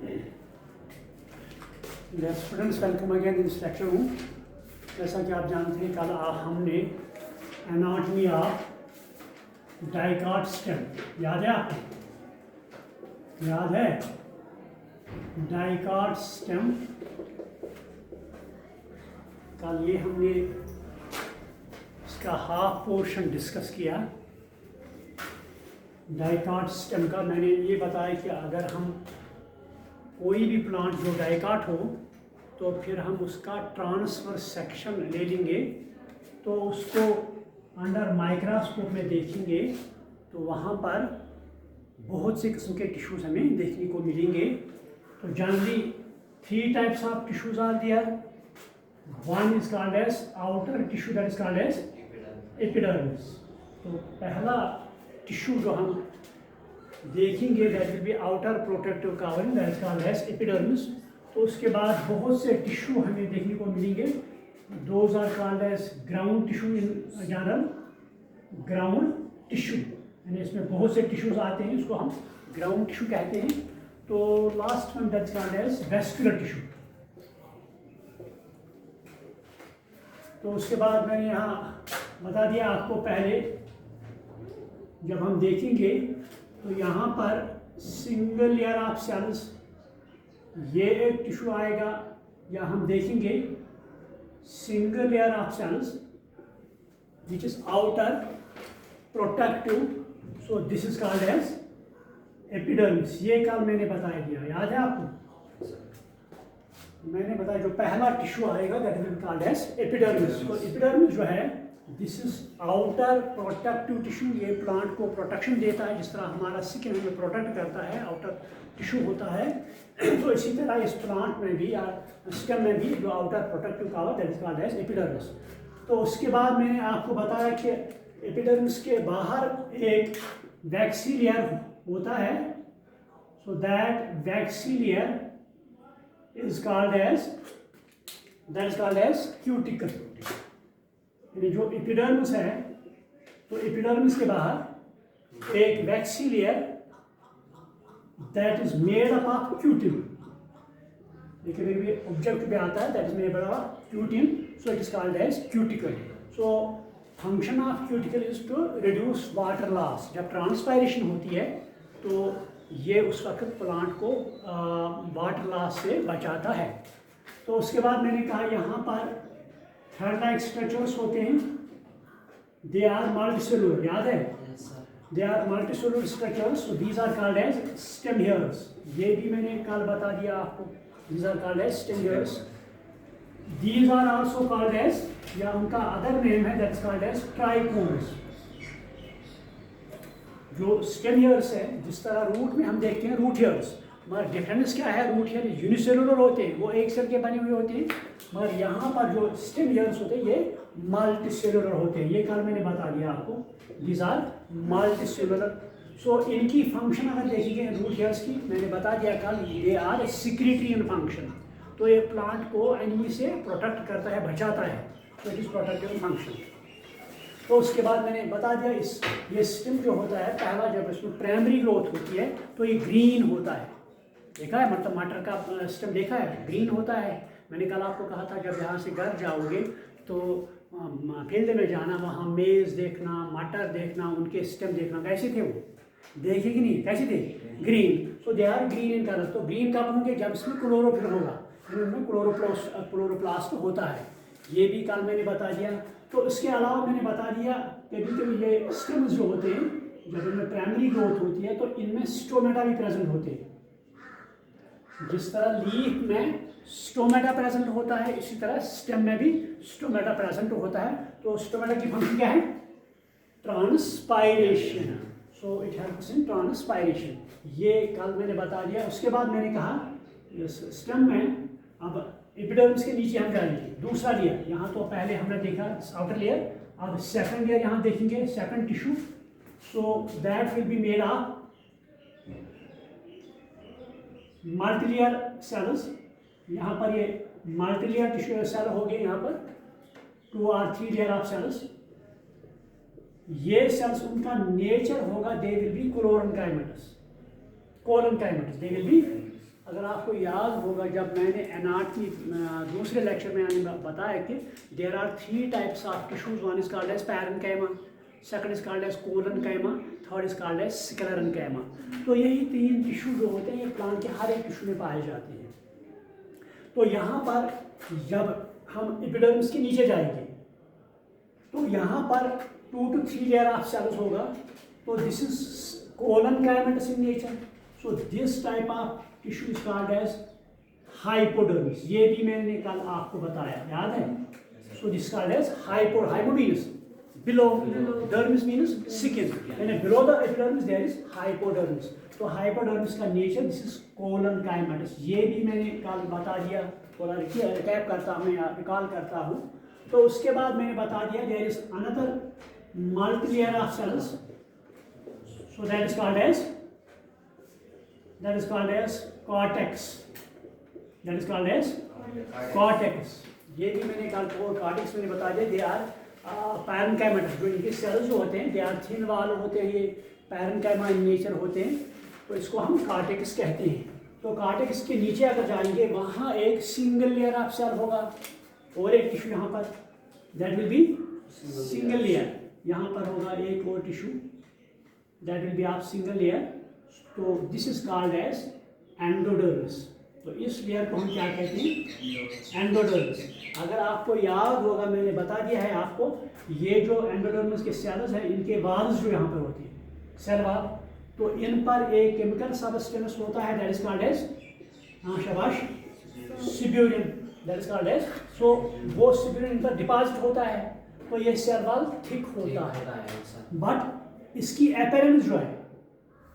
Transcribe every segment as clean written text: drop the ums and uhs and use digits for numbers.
Dear students, welcome again in this lecture room. जैसा कि आप जानते हैं कल हमने एनाटॉमी ऑफ डाइकॉट स्टेम याद है आपको? याद है डाइकॉट स्टेम? कल ये हमने इसका हाफ पोर्शन डिस्कस किया डाइकॉट स्टेम का। मैंने ये बताया कि अगर हम कोई भी प्लांट जो डाइकॉट हो तो फिर हम उसका ट्रांसफर सेक्शन ले लेंगे, तो उसको अंडर माइक्रोस्कोप में देखेंगे तो वहाँ पर बहुत से किस्म के टिश्यूज़ हमें देखने को मिलेंगे। तो generally 3 types of tissues are there. One is called as outer tissue, that is called as epidermis. तो पहला टिश्यू जो हम देखेंगे that will be outer protective covering, that is called as epidermis. तो उसके बाद बहुत से टिश्यू हमें देखने को मिलेंगे, those are called as ground tissue in general, ground tissue, यानी इसमें बहुत से टिश्यूज आते हैं, उसको हम ग्राउंड टिश्यू कहते हैं। तो last one that is called as vascular tissue. तो उसके बाद मैंने यहाँ बता दिया आपको, पहले जब हम देखेंगे तो यहाँ पर सिंगल लेयर ऑफ सेल्स, ये एक टिश्यू आएगा, या हम देखेंगे single layer of cells which is outer protective, so this is called as epidermis. ये कल मैंने बता दिया, याद है आपको? मैंने बताया जो पहला टिश्यू आएगा that will be called as epidermis. तो एपिडर्मिस जो है this is outer protective tissue, ये प्लांट को प्रोटेक्शन देता है, जिस तरह हमारा स्किन हमें प्रोटेक्ट करता है, आउटर टिश्यू होता है। तो इसी तरह इस प्लांट में भी या स्टेम में भी जो outer protective cover that is called as epidermis. तो उसके बाद मैंने आपको बताया कि एपिडर्मिस के बाहर एक वैक्सी लेयर होता है, so that waxy layer is called as cuticle. यानी जो एपिडर्मिस है, तो एपिडर्मिस के बाहर एक waxy layer that is made up of cutin, देखिए ऑब्जेक्ट पे आता है that is made up of cutin, so it is called as cuticle. So function of cuticle is to reduce water loss. जब transpiration होती है तो ये उस वक्त प्लांट को वाटर लॉस से बचाता है। तो उसके बाद मैंने कहा यहाँ पर थ्रेड लाइक स्ट्रक्चर्स होते हैं, दे आर मल्टीसेलुलर, याद है? They are multicellular structures, so these are called as stem hairs. ये भी मैंने कल बता दिया आपको, these are called as stem hairs. These are also called as, या उनका अदर नेम है that is called as trichomes. जो स्टेम हेयर्स है, जिस तरह रूट में हम देखते हैं रूट हेयर्स, मगर डिफरेंस क्या है? रूट हेयर यूनिसेलुलर होते हैं, वो एक सेल के बने हुए होते हैं, मगर यहाँ पर जो स्टेम हेयर्स होते हैं ये मल्टीसेलुलर होते हैं। ये कल मैंने बता दिया आपको, दीज आर मल्टीसेलुलर। सो इनकी फंक्शन अगर देखेंगे रूट हेयर्स की, मैंने बता दिया कल, ये आर सेक्रेटरी इन फंक्शन। तो ये प्लांट को एनिमी से प्रोटेक्ट करता है, बचाता है, तो इट इज प्रोटेक्टिव फंक्शन। तो उसके बाद मैंने बता दिया ये स्टेम जो होता है, पहला जब इसमें प्राइमरी ग्रोथ होती है तो ये ग्रीन होता है, देखा है? मतलब मटर का स्टेम देखा है, ग्रीन होता है। मैंने कल आपको कहा था जब यहाँ से घर जाओगे तो फील्ड में जाना, वहाँ मेज़ देखना, मटर देखना, उनके स्टेम देखना, कैसे थे वो, देखे कि नहीं? कैसे थे? Green. So they are green in colour. तो ग्रीन कब होंगे? जब इसमें क्लोरोफिल होगा, उनमें क्लोरोप्लास्ट होता है। ये भी कल मैंने बता दिया। तो इसके अलावा मैंने बता दिया कभी कभी ये स्टेम्स जो होते हैं, जब इनमें प्राइमरी ग्रोथ होती है तो इनमें स्टोमेटा भी प्रेजेंट होते हैं। जिस तरह लीफ में स्टोमेटा प्रेजेंट होता है, इसी तरह स्टेम में भी स्टोमेटा प्रेजेंट होता है। तो स्टोमेटा की फंक्शन क्या है? Transpiration. So it helps in transpiration. ये कल मैंने बता दिया। उसके बाद मैंने कहा स्टेम में अब एपिडर्मिस के नीचे हम जाएंगे, दूसरा लेयर। यहाँ तो पहले हमने देखा आउटर लेयर, अब सेकंड लेयर यहाँ देखेंगे, second tissue. So that will be made of multilayer cells. यहाँ पर ये मल्टीलेयर टिश्यू सेल हो गए, यहाँ पर 2 और 3 लेयर ऑफ सेल्स। ये सेल्स उनका नेचर होगा, they will be collenchymatous, they will be अगर आपको याद होगा जब मैंने एनाटॉमी दूसरे लेक्चर में मैंने बताया कि there are 3 types of tissues, one is called as parenchyma, second is called as collenchyma, third is called as sclerenchyma. तो यही 3 टिश्यू जो होते हैं ये प्लांट के हर एक टिश्यू में पाए जाते हैं। तो यहाँ पर जब हम एपिडर्मिस के नीचे जाएंगे तो यहाँ पर 2 to 3 लेयर ऑफ सेल्स होगा। तो this is collenchymatous in nature. So this type of tissue is called as hypodermis. ये भी मैंने कल आपको बताया, याद है? So this called as hypo means below, dermis means skin, and below the epidermis there is hypodermis. तो hypodermis का nature this is colonchymatitis। ये भी मैंने कल बता दिया, थोड़ा रिकैप करता हूँ या रिकॉल करता हूँ। तो उसके बाद मैंने बता दिया there is another multi-layer of cells, so that is called as cortex, that is called as cortex। ये भी मैंने कल cortex मैंने बता दिया, they are पैरेन्काइमेटस। जो इनके सेल्स जो होते हैं दे आर थिन वाल होते हैं, ये पैरेन्काइमा इन नेचर होते हैं, तो इसको हम कार्टेक्स कहते हैं। तो कार्टेक्स के नीचे अगर जाएंगे वहाँ एक सिंगल लेयर ऑफ सेल होगा और एक टिश्यू यहाँ पर, that will be single layer. यहाँ पर होगा एक और tissue, that will be of single layer. तो this is called as endodermis. तो इस लेयर को हम क्या कहते हैं? एंडोडर्मिस। अगर आपको याद होगा मैंने बता दिया है आपको, ये जो एंडोडर्मिस के सेल्स हैं इनके वाल्स जो यहाँ पर होती है सेल वाल, तो इन पर एक केमिकल सबस्टेंस होता है दैट इज कॉल्ड एज, शाबाश, सिब्यूरिन, दैट इज कॉल्ड एज। सो वो सिब्यूरिन इन पर डिपॉजिट होता है तो ये सेल वाल थिक होता है, बट इसकी अपीयरेंस जो है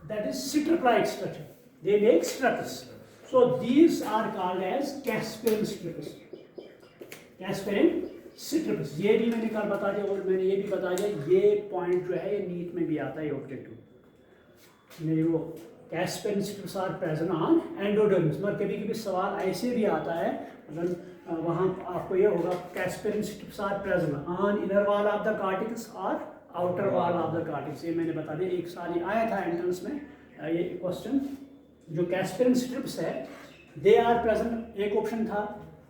that is strip like structure, they make strips. So these are called as Casparian strips, Casparian strips। ये भी मैंने कल बता दिया और मैंने ये भी बता दिया, ये पॉइंट जो है ये नीट में भी आता है ऑब्जेक्टिव में, वो Casparian strips are present on endodermis। मगर कभी कभी सवाल ऐसे भी आता है, अगर वहाँ आपको ये होगा Casparian strips are present on inner wall of the cortex or outer wall of the cortex। ये मैंने बता दिया, एक साल आया था एंट्रेंस में ये क्वेश्चन। जो कैस्पेरिन स्ट्रिप्स है दे आर प्रेजेंट, एक ऑप्शन था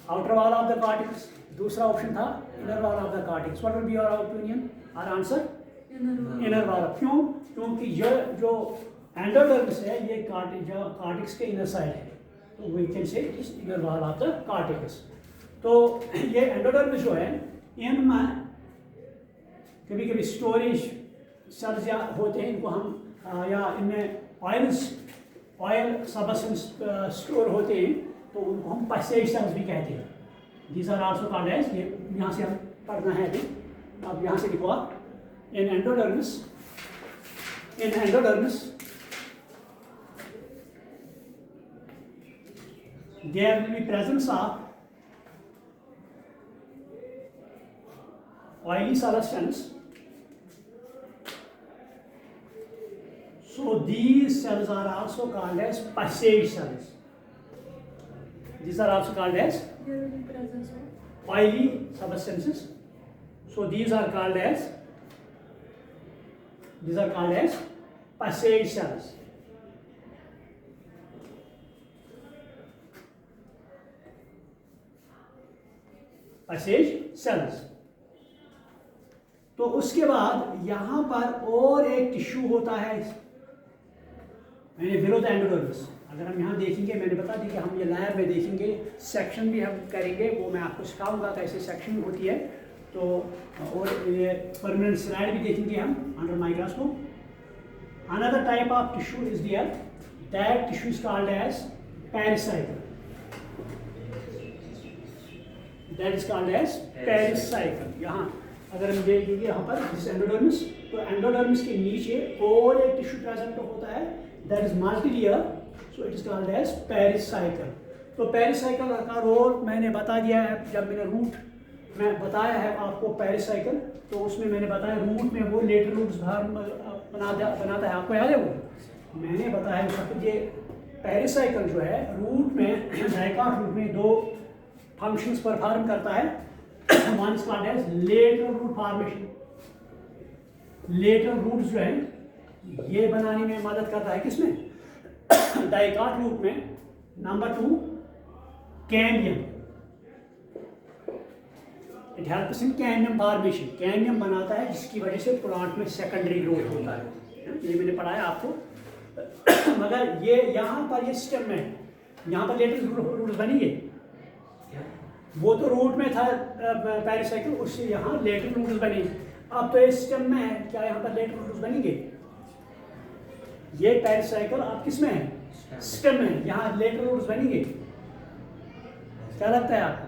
outer wall of the cortex, दूसरा ऑप्शन था inner wall of the cortex. What will be your opinion और आंसर? Inner wall. क्यों? क्योंकि ये जो एंडोडर्मिस है ये कार्टेक्स के इनर साइड है, तो we can say it is inner wall of the cortex. तो ये एंडोडर्मिस जो है इनमें कभी कभी स्टोरेज सेल्स या होते हैं, इनको हम या इनमें ऑयल सबस्टेंस स्टोर होते हैं तो उनको हम पैसेज सेल्स भी कहते हैं। These are also called as, ये यहाँ से हम पढ़ना है अभी, अब यहाँ से लिखो आप, in endodermis there will be presence of oily substance। So these cells are also called as passage cells. These are also called as oily substances. So these are called as passage cells. Passage cells। तो उसके बाद यहाँ पर और एक tissue होता है, मैंने बिलो द एंडोडर्मिस। अगर हम यहाँ देखेंगे, मैंने बता दी कि हम ये लैब में देखेंगे, सेक्शन भी हम करेंगे, वो मैं आपको सिखाऊंगा कैसे सेक्शन होती है। तो और ये परमानेंट स्लाइड भी देखेंगे हम under microscope. Another type of tissue is there, that tissue is called as pericycle, that is called as pericycle. यहाँ अगर हम देखेंगे यहाँ पर दिस एंडोडर्मिस, तो एंडोडर्मिस के नीचे और एक टिश्यू प्रेजेंट होता है that is multilayer, so it is called as pericycle. तो पेरिसाइकल का रोल मैंने बता दिया है, जब मैंने रूट में बताया है आपको पेरिसाइकल, तो उसमें मैंने बताया रूट में वो लेटर रूट्स बनाता है, आपको याद है वो मैंने बताया। ये पेरिसाइकल जो है रूट में, डाइकॉट रूट में 2 फंक्शंस परफॉर्म करता है। One is called as lateral root formation. Lateral roots जो है ये बनाने में मदद करता है, किसमें? डाइकॉट रूट में number 2 cambium, it helps in cambium formation. Cambium बनाता है जिसकी वजह से प्लांट में सेकेंडरी ग्रोथ होता है, ये मैंने पढ़ाया आपको। मगर ये यहाँ पर ये स्टेम में, यहाँ पर लेटेस्ट रूट्स बनेंगे, वो तो रूट में था पेरिसाइकिल, उससे यहाँ लेटर रूट्स बने। अब तो ये स्टेम में है, क्या यहाँ पर लेटर रूट्स बनेंगे? ये पेरिसाइकिल अब किस में है? स्टेम में, यहाँ लेटर रूट्स बनेंगे? क्या लगता है आपको?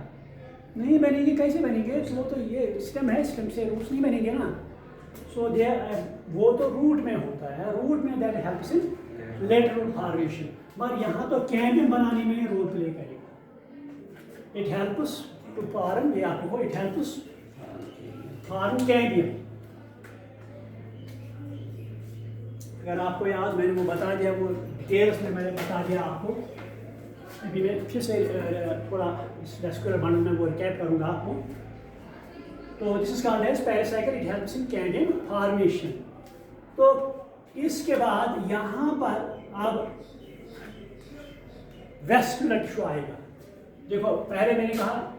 नहीं बनेंगे। कैसे बनेंगे? वो तो ये स्टेम है, स्टेम से रूट्स नहीं बनेंगे ना। सो दे वो तो रूट में होता है, रूट में that helps in later root formation. मगर यहाँ तो कैम्बियम बनाने में रोल प्ले करेगा। इट हेल्प्स टू फॉर्म, ये आपको इट हेल्प्स फॉर्म कैम्बियम। अगर आपको याद, मैंने वो बता दिया, वो डिटेल्स में मैंने बता दिया आपको। अभी मैं फिर से थोड़ा वेस्कुलर बंडल में वो रिकैप करूँगा आपको। तो this is called as pericycle, it helps in cambium formation. तो इसके बाद यहाँ पर अब वेस्कुलर टिश्यू आएगा। देखो पहले मैंने कहा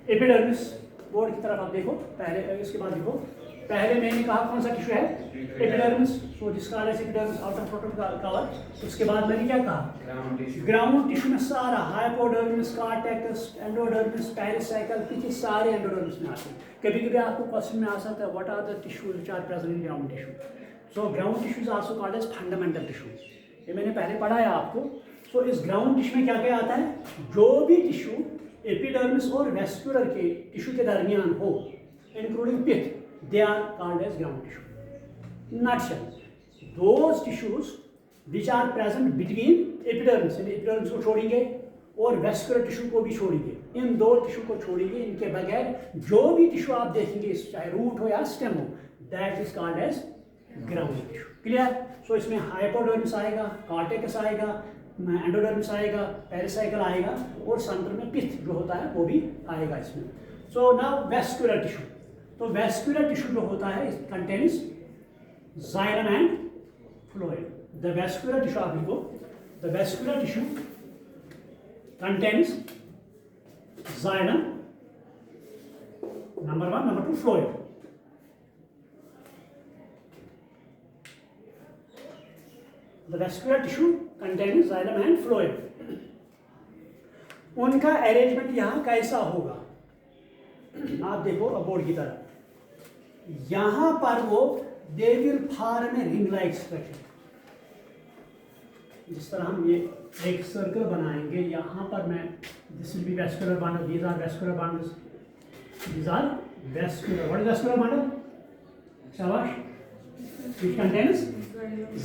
एपिडर्मिस, बोर्ड की तरफ आप देखो पहले, इसके बाद देखो पहले मैंने कहा कौन सा टिश्यू है? एपिडर्मिस। सो जिसका एपिडर्मिस आउटर प्रोटोन कवर। उसके बाद मैंने क्या कहा? ग्राउंड टिश्यू में सारा हाइपोडर्मिस, कॉर्टेक्स, एंडोडर्मिस, पेरिसाइकिल, पीछे सारे एंडोडर्मिस में आते हैं। कभी कभी आपको क्वेश्चन में आ सकता है what are the tissues which are present in ground tissue. So ground tissue is also called as fundamental tissue, ये मैंने पहले पढ़ाया आपको। सो इस ग्राउंड टिश्यू में क्या क्या आता है? जो भी टिश्यू एपिडर्मिस और वेस्कुलर के टिश्यू के दरमियान हो, including pith, they are called as ground tissue. Nutshell, those tissues which are present between epidermis, epidermis को छोड़ेंगे और वेस्कुलर टिश्यू को भी छोड़ेंगे, इन दो टिश्यू को छोड़ेंगे। इनके बगैर जो भी टिश्यू आप देखेंगे, चाहे रूट हो या स्टेम हो, that is called as ground tissue. Clear? So इसमें हाइपोडर्मिस आएगा, कॉर्टेक्स आएगा, एंडोडर्मिस आएगा, पेरिसाइकिल आएगा और सेंटर में पिथ जो होता है वो भी आएगा इसमें। So now vascular tissue. तो वेस्कुलर टिश्यू जो होता है contains xylem and phloem. The vascular tissue, आप लिखो, the vascular tissue contains xylem, number 1, number 2 phloem. The vascular tissue contains xylem and phloem. उनका अरेंजमेंट यहाँ कैसा होगा? आप देखो बोर्ड की तरफ, यहां पर वो they will form a ring like structure. जिस तरह हम ये एक सर्कल बनाएंगे, यहां पर मैं this will be vascular bundle, these are vascular bundles, these are vascular, what is vascular bundle? शाबाश, which contains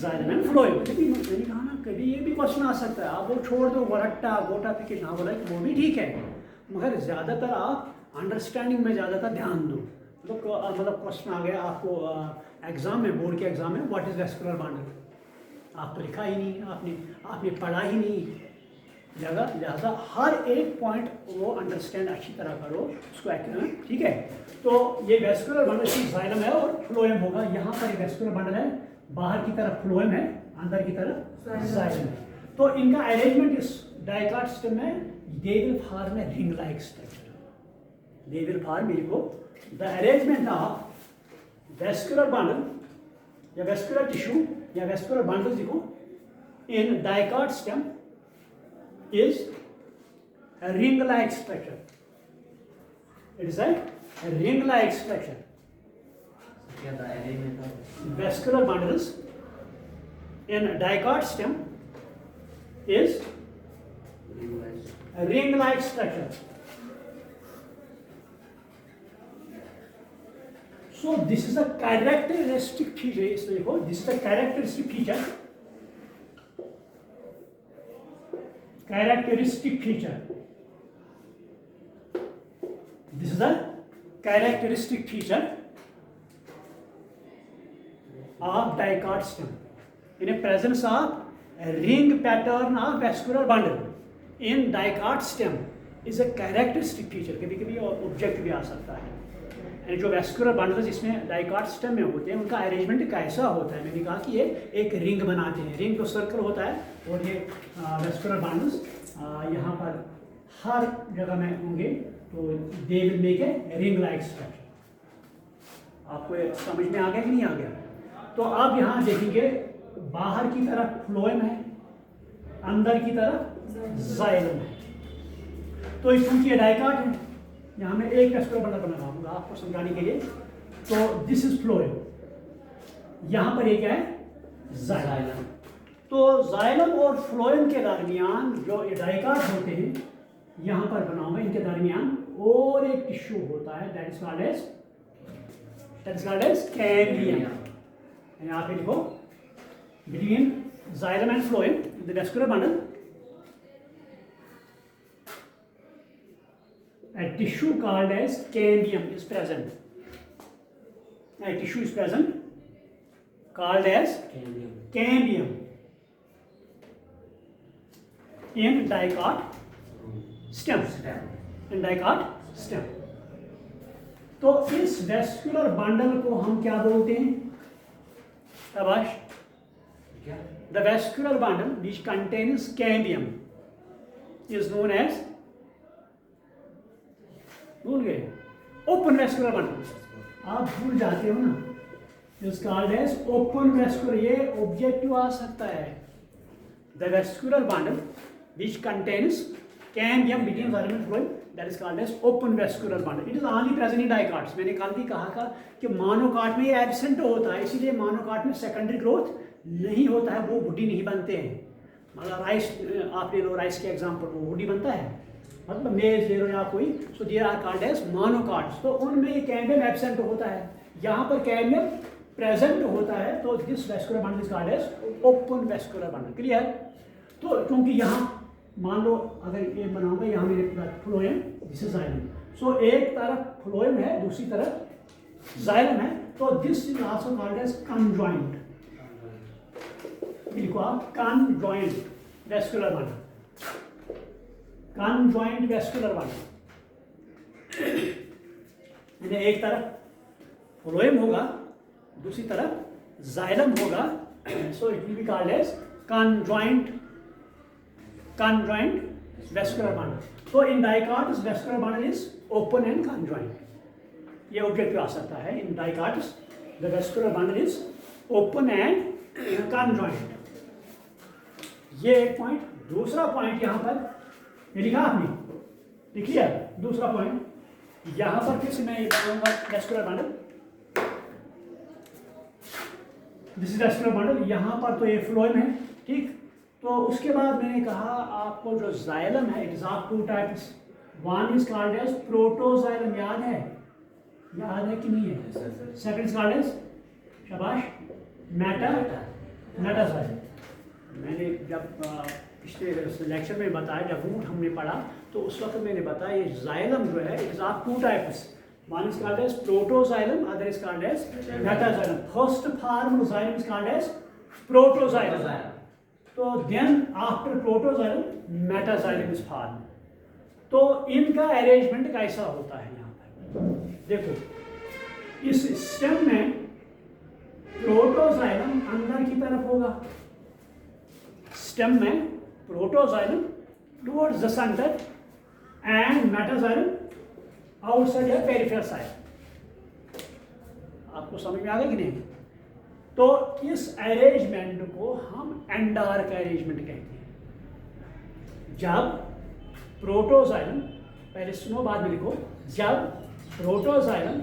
xylem and phloem. मैंने कहा ना, कभी ये भी क्वेश्चन आ सकता है, आप वो छोड़ दो, गोरट्टा गोटाफिकेशन, हाँ बोला वो भी ठीक है, मगर ज़्यादातर आप अंडरस्टैंडिंग में ज़्यादातर ध्यान दो। मतलब क्वेश्चन आ गया आपको एग्जाम में, बोर्ड के एग्जाम में, व्हाट इज वेस्कुलर बंडल, आप तो लिखा ही नहीं, आपने पढ़ा ही नहीं, लिहाजा हर एक पॉइंट वो अंडरस्टैंड अच्छी तरह करो उसको, ठीक है। तो ये वेस्कुलर बंडल की जाइलम है और फ्लोएम होगा। यहाँ पर वेस्कुलर बंडल है, बाहर की तरफ फ्लोएम है, अंदर की तरफ जाइलम है। तो इनका अरेंजमेंट इस डाइकाट सिस्टम में, they will form a ring like structure, they will form, the arrangement of vascular bundle या vascular tissue या vascular bundle देखो in dicot stem is a ring like structure. It is a ring like structure. Vascular bundles in dicot stem is a ring like structure. So this is a characteristic feature. इसमें देखो, this is a characteristic feature. Characteristic feature. This is a characteristic feature of dicot stem. In a presence of a ring pattern of vascular bundle in dicot stem is a characteristic feature. कभी कभी object भी आ सकता है, यानी जो vascular bundles इसमें dicot system में होते हैं उनका अरेंजमेंट कैसा होता है। मैंने कहा कि ये एक रिंग बनाते हैं, रिंग तो सर्कल होता है और ये वेस्कुलर बंडल्स यहाँ पर हर जगह में होंगे तो they will make a ring like structure. आपको ये समझ में आ गया कि नहीं आ गया? तो अब यहाँ देखेंगे बाहर की तरफ फ्लोएम है, अंदर की तरफ जाइलम है। तो चूंकि ये डाइकाट है, यहाँ मैं एक वेस्कुलर बंडल बना रहा हूँ आपको समझाने के लिए। तो दिस इज फ्लोएम, यहाँ पर ये क्या है? जाइलम। तो जाइलम और फ्लोएम के दरमियान जो ये डाइकाट होते हैं यहाँ पर बना हुआ, इनके दरमियान और एक टिश्यू होता है that is called as cambium. यहाँ पे लिखो between xylem and phloem the vascular bundle a tissue called as cambium is present. A tissue is present called as cambium in dicot stem. In dicot stem. तो इस vascular bundle को हम क्या बोलते हैं? शाबाश। The vascular bundle which contains cambium is known as, भूल गए, ओपन वेस्कुलर बंडल। आप भूल जाते हो ना, is called as open vascular. ये ऑब्जेक्टिव आ सकता है। The vascular bundle which contains cambium between xylem and phloem that is called as open vascular bundle. It is only present in dicots. मैंने कल भी कहा था कि मोनोकाट में ये एब्सेंट होता है, इसीलिए मोनोकाट में सेकेंडरी ग्रोथ नहीं होता है, वो वुडी नहीं बनते हैं। मतलब राइस आप ले लो, राइस के एग्जाम्पल, वो वुडी बनता है, मतलब मेज ले लो या कोई, सो दे आर कॉल्ड एज मोनोकाट्स। तो उनमें ये कैम्बियम एब्सेंट होता है, यहाँ पर कैम्बियम प्रेजेंट होता है। तो this vascular bundle is called as open vascular bundle. Clear? तो क्योंकि यहाँ मान लो अगर ये बनाऊंगा, यहाँ मेरे phloem, this is xylem. So एक तरफ फ्लोएम है, दूसरी तरफ जाइलम है, तो this is also called as conjoint. लिखो आप, conjoint vascular bundle, conjoint vascular bundle. एक तरफ फ्लोएम होगा, दूसरी तरफ जाइलम होगा, so it will be called as conjoint vascular bundle. तो in dicots vascular bundle is open and conjoint. ये ऑब्जेक्टिव आ सकता है। In dicots the vascular bundle is open and conjoint. ये एक पॉइंट। दूसरा पॉइंट यहाँ पर ये लिखा आपने, लिख लिया? दूसरा पॉइंट यहाँ पर फिर से मैं ये बनाऊंगा vascular bundle. This is vascular bundle. यहाँ पर तो ये फ्लोएम है, ठीक। तो उसके बाद मैंने कहा आपको जो जाइलम है, it is of two types. One is called as protoxylem, याद है कि नहीं है? सेकंड इज कॉल्ड एज, शाबाश, मेटाजाइलम। मैंने जब पिछले लेक्चर में बताया, जब रूट हमने पढ़ा तो उस वक्त मैंने बताया ये जाइलम जो है it is of two types. One is called as protoxylem, other is called as metaxylem. First form xylem is called as protoxylem. तो then after protoxylem metaxylem is form. तो इनका अरेंजमेंट कैसा होता है? यहाँ पर देखो, इस स्टेम में प्रोटोजाइलम अंदर की तरफ होगा, स्टेम में protoxylem towards the centre and metaxylem outside या पेरिफेरल साइड। आपको समझ में आ गया कि नहीं? तो इस अरेंजमेंट को हम एंडार्क अरेंजमेंट कहते हैं। जब प्रोटोजाइलम, पहले सुनो बाद में लिखो, जब protoxylem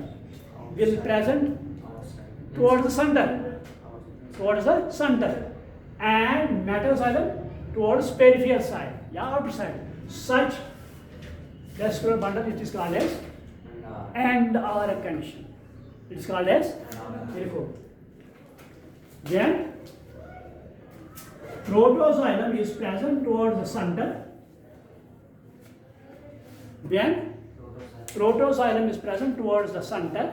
will present towards the center and metaxylem towards peripheral side, yeah, outside. Such vascular bundle it is called as end-R condition. It is called as then protoxylem is present towards the center. Then protoxylem is present towards the center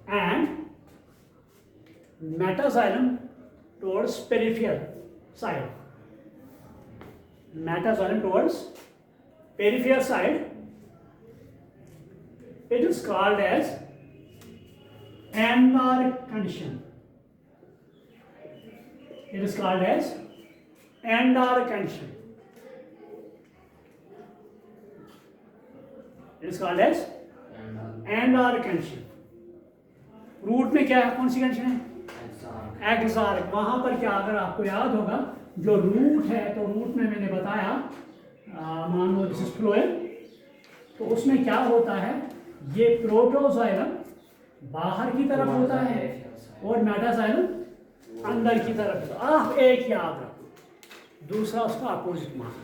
and metaxylem towards peripheral side. Metaxylem towards peripheral side It is called as Andar condition. It is called as Andar condition. It is called as Andar condition. Root में क्या है, कौन सी condition है? एक्सार्क. वहां पर क्या, अगर आपको याद होगा, जो रूट है तो रूट में मैंने बताया, मान लो दिस इज फ्लोएम, तो उसमें क्या होता है, ये प्रोटोजाइलम बाहर की तरफ होता है और मेटाजाइलम अंदर की तरफ. आप एक याद रखो, दूसरा उसका अपोजिट मान लो.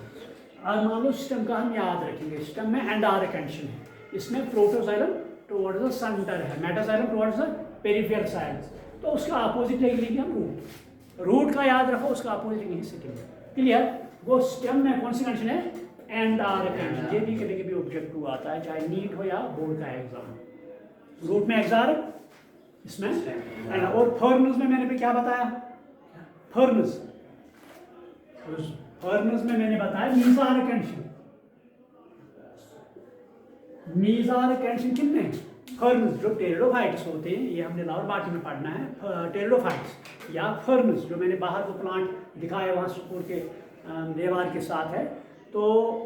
आज मान लो सिस्टम का हम याद रखेंगे, सिस्टम में एंडार कंडीशन है, इसमें प्रोटोजाइलम टुवर्ड्स द सेंटर है, metaxylem towards the peripheral sides, तो उसका अपोजिट लेंगे हम रूट. रूट का याद रखो, उसका अपोजिट लेंगे सेकंड. क्लियर? वो स्टेम में कौन सी कंडीशन है? Another condition. ये भी कभी कभी ऑब्जेक्टिव आता है, चाहे नीट हो या बोर्ड का एग्जाम. रूट में एक्सार्क, इसमें और फर्नस में मैंने क्या बताया? फर्नस में मैंने बताया मीज़ार कंडीशन. मीज़ार कंडीशन कितने? फर्नस, जो टेरिडोफाइट्स होते हैं, ये हमने लाहौर बाटी में पढ़ना है, टेरिडोफाइट्स या फर्नस, जो मैंने बाहर को प्लांट दिखाया वहाँ स्कूल के दीवार के साथ है, तो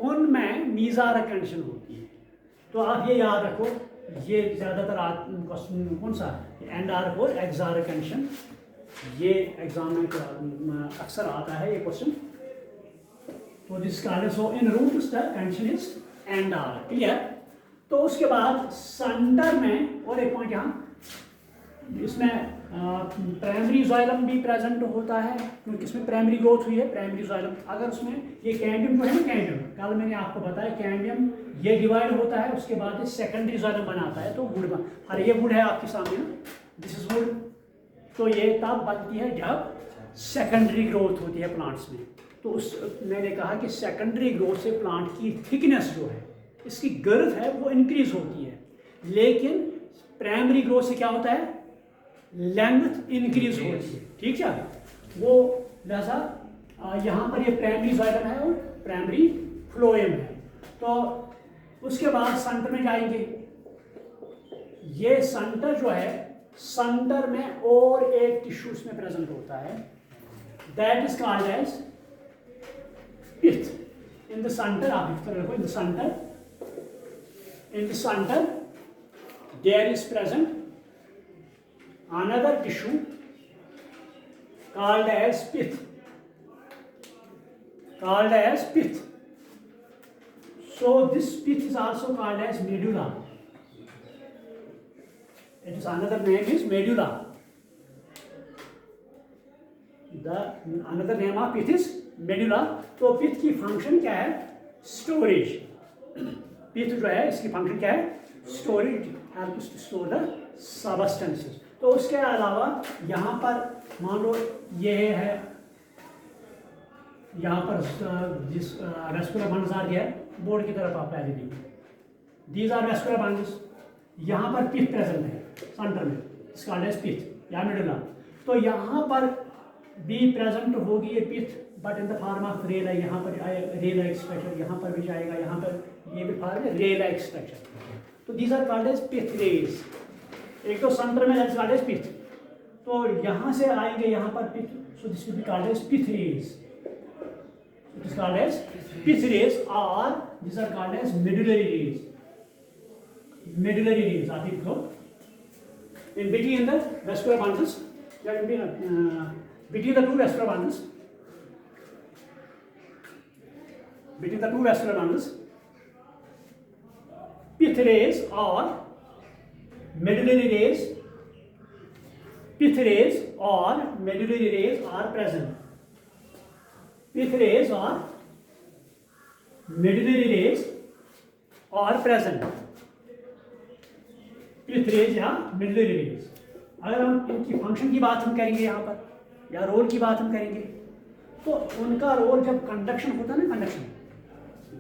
उनमें मीज़ार कंडीशन होती है. तो आप ये याद रखो, ये ज़्यादातर क्वेश्चन कौन सा, एंडार और एक्सार कंडीशन, ये एग्जाम में अक्सर आता है ये क्वेश्चन. तो this so in roots the condition is endarch. Clear? तो उसके बाद सेंटर में और एक पॉइंट यहाँ, इसमें प्राइमरी जाइलम भी प्रेजेंट होता है, क्योंकि इसमें प्राइमरी ग्रोथ हुई है. प्राइमरी जाइलम, अगर उसमें ये कैंडियम जो है ना, कैंडियम कल मैंने आपको बताया, कैंडियम ये डिवाइड होता है, उसके बाद ये सेकेंडरी जाइलम बनाता है, तो वुड बन, और ये वुड है आपके सामने ना, दिस इज वुड. तो ये तब बनती है जब सेकेंडरी ग्रोथ होती है प्लांट्स में. तो उस मैंने कहा कि सेकेंडरी ग्रोथ से प्लांट की थिकनेस जो है, इसकी गर्थ है, वो इंक्रीज होती है. लेकिन प्राइमरी ग्रोथ से क्या होता है, लेंथ इंक्रीज होती है. ठीक है? वो जैसा यहाँ पर ये प्राइमरी जाइलम है और प्राइमरी फ्लोएम है. तो उसके बाद सेंटर में जाएंगे. ये सेंटर जो है, सेंटर में और एक टिश्यू में प्रेजेंट होता है, that is called as pith. In the centre, आप इस तरह रखो, in the centre, in the center there is present another tissue called as pith. So this pith is also called as medulla. It is another name is medulla. The another name of pith is medulla. तो pith की function क्या है? Storage. पिथ जो है, इसकी function क्या है? Storage, helps to store the substances. तो उसके अलावा यहाँ पर मान लो ये है, यहाँ पर जिस वेस्कुलर बंड्स आ गया है, बोर्ड की तरफ आप पहले देखिए, दीज आर वेस्कुलर बंड्स. यहाँ पर पिथ प्रेजेंट है सेंटर में, इसका पिथ या मेडुला. तो यहाँ पर भी प्रेजेंट होगी ये pith, but in the form of ray like. यहाँ पर रे लाइक स्ट्रक्चर, यहाँ पर भी जाएगा, यहाँ पर ये भी फॉर्म है रे लाइक स्ट्रक्चर. तो these are called as pith rays. एक तो सेंटर में दैट्स कॉल्ड एज पिथ, तो यहाँ से आएंगे यहाँ पर pith, so this will be called as pith rays. It is called as pith rays, और this are called as medullary rays. Medullary rays आप लिखो in between the vascular bundles, between the two vascular bundles, pith rays or medullary rays, pith rays or medullary rays are present. Pith rays or medullary rays are present. Pith rays या medullary rays. अगर हम इनकी function की बात हम करेंगे यहाँ पर, या रोल की बात हम करेंगे, तो उनका रोल जब कंडक्शन होता है ना, कंडक्शन,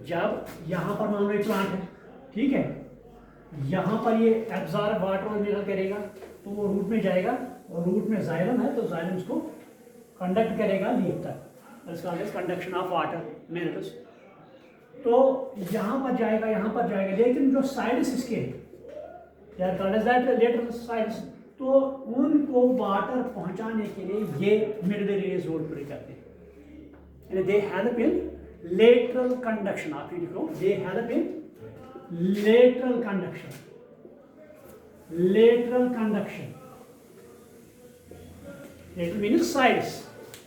जब यहाँ पर मान लो एक प्लांट है, ठीक है, यहाँ पर ये एब्जॉर्ब वाटर और मिनरल करेगा, तो वो रूट में जाएगा, और रूट में जाइलम है, तो जाइलम उसको कंडक्ट करेगा लीफ तक, इसका कंडक्शन ऑफ वाटर मिनरल्स. तो यहाँ पर जाएगा, यहाँ पर जाएगा, लेकिन जो साइड्स इसके they are called as that lateral sides. तो उनको वाटर पहुंचाने के लिए ये मिडवे रेज रोल प्ले करते हैं। They help in lateral conduction. आप ये लिखो, they help in lateral conduction. Lateral conduction, lateral means sides.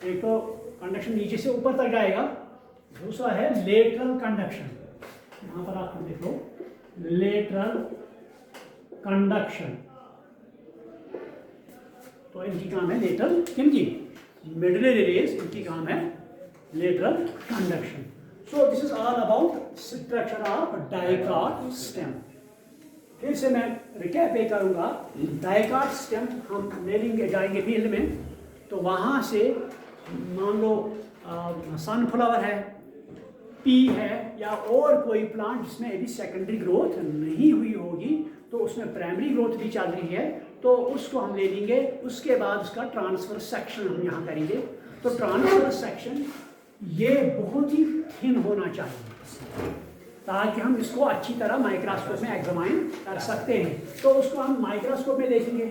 एक तो कंडक्शन नीचे से ऊपर तक जाएगा, दूसरा है लेटरल कंडक्शन। यहां पर आप देखो लेटरल कंडक्शन। तो इनकी काम है लेटरल, किनकी? मिडलरी रेज, इनकी काम है lateral conduction. So this is all about structure of dicot stem. फिर से मैं रिकैप ये करूंगा। डाइकाट स्टेम हम ले लेंगे, जाएंगे फील्ड में, तो वहाँ से मान लो सनफ्लावर है, पी है, या और कोई प्लांट जिसमें अभी सेकेंडरी ग्रोथ नहीं हुई होगी, तो उसमें प्राइमरी ग्रोथ भी चल रही है, तो उसको हम ले लेंगे। उसके बाद उसका ट्रांसफर सेक्शन हम यहाँ करेंगे। तो ट्रांसफर सेक्शन ये बहुत ही थिन होना चाहिए ताकि हम इसको अच्छी तरह माइक्रोस्कोप में एग्जामाइन कर सकते हैं। तो उसको हम माइक्रोस्कोप में देखेंगे।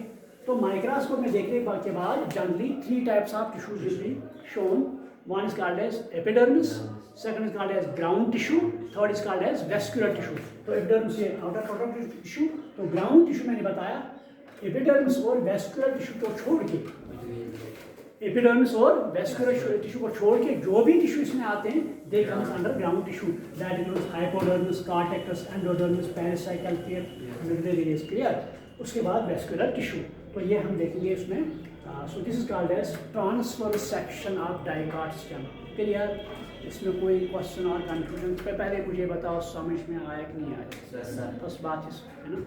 तो माइक्रोस्कोप में देखने के बाद generally 3 types of tissues will be shown. One is called as epidermis, second is called as ground tissue, third is called as vascular tissue. तो एपिडर्मिस ये आउटर टिश्यू, तो ग्राउंड टिश्यू मैंने बताया। एपिडर्मिस और वेस्कुलर टिश्यू को छोड़ के, epidermis और वेस्कुलर टिश्यू को छोड़ के जो भी टिश्यू इसमें आते हैं they comes under ground tissue. That includes hypodermis, cortex, endodermis, pericycle केयर, मिडलरी रेज क्लियर। उसके बाद वेस्कुलर टिश्यू, तो ये हम देखेंगे इसमें। So this is called as transverse section of dicot stem. Clear? इसमें कोई क्वेश्चन और कंफ्यूजन पे पहले मुझे बताओ, समझ में आया कि नहीं आया? बस बात है ना।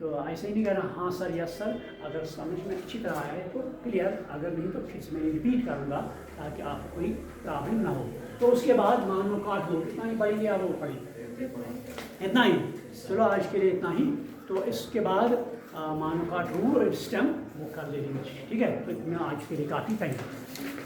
तो ऐसे ही नहीं कहना हाँ सर, यस सर। अगर समझ में अच्छी तरह आया तो क्लियर, अगर नहीं तो फिर से मैं रिपीट करूँगा ताकि आपको कोई प्रॉब्लम ना हो। तो उसके बाद मान लो काट लो, इतना ही पढ़ेंगे या वो पढ़ेंगे? इतना ही। चलो आज के लिए इतना ही। तो इसके बाद मान लो काट रू स्टेम वो कर लेंगे, ठीक है? तो इतना आज के लिए काफ़ी, थैंक यू।